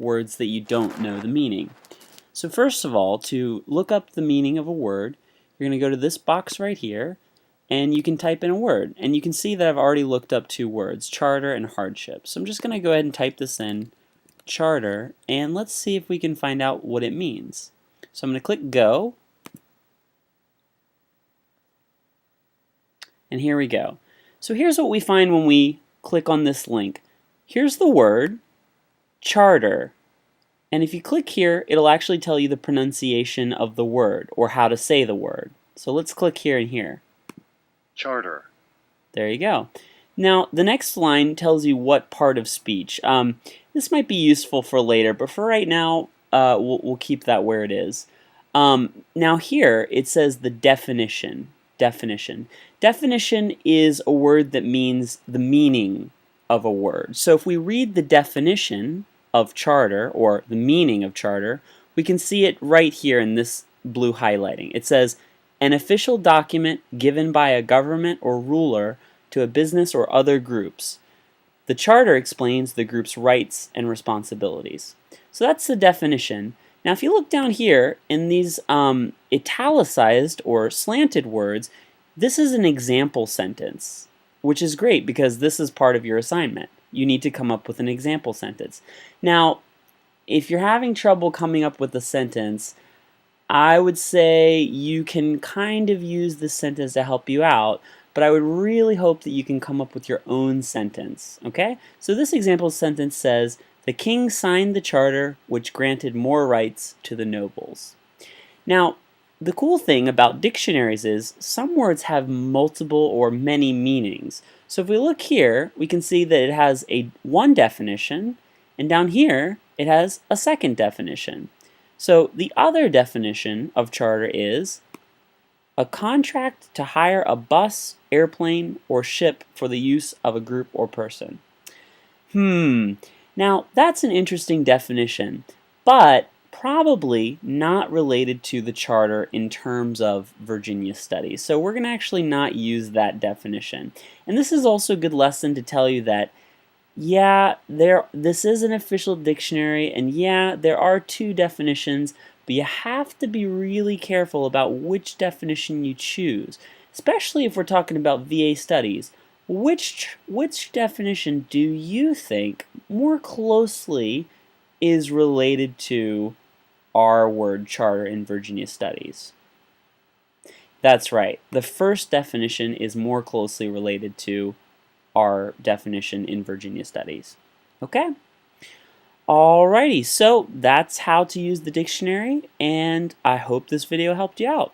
words that you don't know the meaning. So first of all, to look up the meaning of a word, you're going to go to this box right here, and you can type in a word. And you can see that I've already looked up two words, charter and hardship. So I'm just going to go ahead and type this in, charter, and let's see if we can find out what it means. So I'm going to click go, and here we go. So here's what we find when we click on this link. Here's the word, charter. And if you click here, it'll actually tell you the pronunciation of the word, or how to say the word. So let's click here and here. Charter. There you go. Now, the next line tells you what part of speech. This might be useful for later, but for right now, we'll keep that where it is. Now here, it says the definition. Definition. Definition is a word that means the meaning of a word. So if we read the definition of charter, or the meaning of charter, we can see it right here in this blue highlighting. It says, an official document given by a government or ruler to a business or other groups. The charter explains the group's rights and responsibilities. So that's the definition. Now if you look down here in these italicized or slanted words, this is an example sentence, which is great because this is part of your assignment. You need to come up with an example sentence. Now, if you're having trouble coming up with a sentence, I would say you can kind of use this sentence to help you out, but I would really hope that you can come up with your own sentence, okay? So this example sentence says, the king signed the charter which granted more rights to the nobles. Now, the cool thing about dictionaries is some words have multiple or many meanings. So if we look here, we can see that it has one definition, and down here it has a second definition. So the other definition of charter is a contract to hire a bus, airplane, or ship for the use of a group or person. Now that's an interesting definition, but probably not related to the charter in terms of Virginia studies. So we're going to actually not use that definition. And this is also a good lesson to tell you that yeah, this is an official dictionary, and yeah, there are two definitions, but you have to be really careful about which definition you choose, especially if we're talking about VA studies. Which definition do you think more closely is related to our word charter in Virginia studies? That's right. The first definition is more closely related to our definition in Virginia studies. Okay? Alrighty, so that's how to use the dictionary, and I hope this video helped you out.